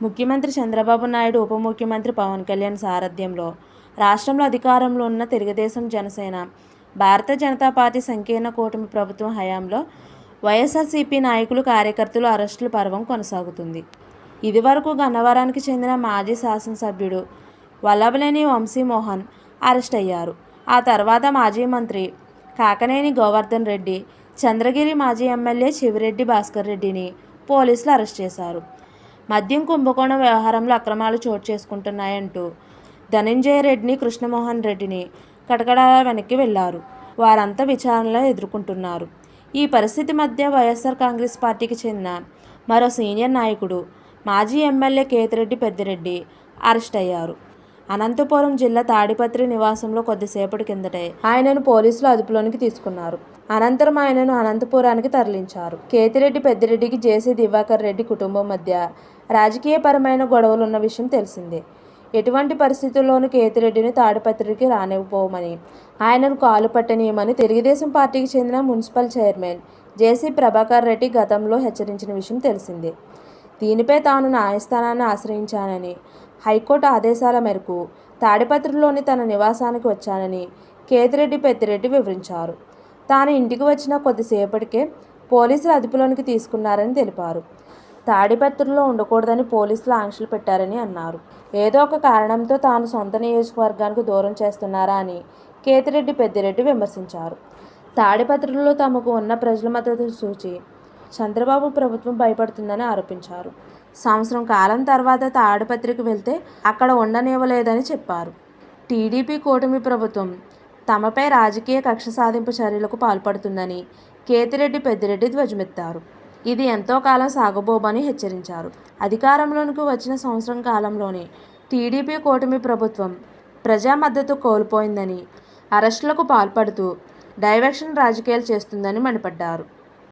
ముఖ్యమంత్రి చంద్రబాబు నాయుడు, ఉప ముఖ్యమంత్రి పవన్ కళ్యాణ్ సారథ్యంలో రాష్ట్రంలో అధికారంలో ఉన్న తెలుగుదేశం, జనసేన, భారతీయ జనతా పార్టీ సంకీర్ణ కూటమి ప్రభుత్వం హయాంలో వైఎస్ఆర్సీపీ నాయకులు, కార్యకర్తలు అరెస్టుల పర్వం కొనసాగుతుంది. ఇదివరకు గన్నవరానికి చెందిన మాజీ శాసనసభ్యుడు వల్లభనేని వంశీమోహన్ అరెస్ట్ అయ్యారు. ఆ తర్వాత మాజీ మంత్రి కాకానేని గోవర్ధన్ రెడ్డి, చంద్రగిరి మాజీ ఎమ్మెల్యే చెవిరెడ్డి భాస్కర్ రెడ్డిని పోలీసులు అరెస్ట్ చేశారు. మద్యం కుంభకోణం వ్యవహారంలో అక్రమాలు చోటు చేసుకుంటున్నాయంటూ ధనంజయ రెడ్డిని, కృష్ణమోహన్ రెడ్డిని కటకడాల వెనక్కి వెళ్లారు. వారంతా విచారణలో ఎదుర్కొంటున్నారు. ఈ పరిస్థితి మధ్య వైఎస్ఆర్ కాంగ్రెస్ పార్టీకి చెందిన మరో సీనియర్ నాయకుడు, మాజీ ఎమ్మెల్యే కేతిరెడ్డి పెద్దిరెడ్డి అరెస్ట్ అయ్యారు. అనంతపురం జిల్లా తాడిపత్రి నివాసంలో కొద్దిసేపటి కిందటే ఆయనను పోలీసులు అదుపులోనికి తీసుకున్నారు. అనంతరం ఆయనను అనంతపురానికి తరలించారు. కేతిరెడ్డి పెద్దిరెడ్డికి జేసీ దివాకర్ రెడ్డి కుటుంబం మధ్య రాజకీయపరమైన గొడవలున్న విషయం తెలిసిందే. ఎటువంటి పరిస్థితుల్లోనూ కేతిరెడ్డిని తాడిపత్రికి రానివ్వబోమని, ఆయనను కాలు పట్టనీయమని తెలుగుదేశం పార్టీకి చెందిన మున్సిపల్ చైర్మన్ జేసీ ప్రభాకర్ రెడ్డి గతంలో హెచ్చరించిన విషయం తెలిసిందే. దీనిపై తాను న్యాయస్థానాన్ని ఆశ్రయించానని, హైకోర్టు ఆదేశాల మేరకు తాడిపత్రిలోని తన నివాసానికి వచ్చానని కేతిరెడ్డి పెద్దిరెడ్డి వివరించారు. తాను ఇంటికి వచ్చిన కొద్దిసేపటికే పోలీసులు అదుపులోనికి తీసుకున్నారని తెలిపారు. తాడిపత్రిలో ఉండకూడదని పోలీసులు ఆంక్షలు పెట్టారని అన్నారు. ఏదో ఒక కారణంతో తాను సొంత నియోజకవర్గానికి దూరం చేస్తున్నారా అని కేతిరెడ్డి పెద్దిరెడ్డి విమర్శించారు. తాడిపత్రిలో తమకు ఉన్న ప్రజల మద్దతు చూసి చంద్రబాబు ప్రభుత్వం భయపడుతుందని ఆరోపించారు. సంవత్సరం కాలం తర్వాత తాడిపత్రికి వెళ్తే అక్కడ ఉండనివ్వలేదని చెప్పారు. టీడీపీ కూటమి ప్రభుత్వం తమపై రాజకీయ కక్ష సాధింపు చర్యలకు పాల్పడుతుందని కేతిరెడ్డి పెద్దిరెడ్డి ధ్వజమెత్తారు. ఇది ఎంతో కాలం సాగబోమని హెచ్చరించారు. అధికారంలోకి వచ్చిన సంవత్సరం కాలంలోనే టీడీపీ కూటమి ప్రభుత్వం ప్రజా మద్దతు కోల్పోయిందని, అరెస్టులకు పాల్పడుతూ డైవర్షన్ రాజకీయాలు చేస్తుందని మండిపడ్డారు.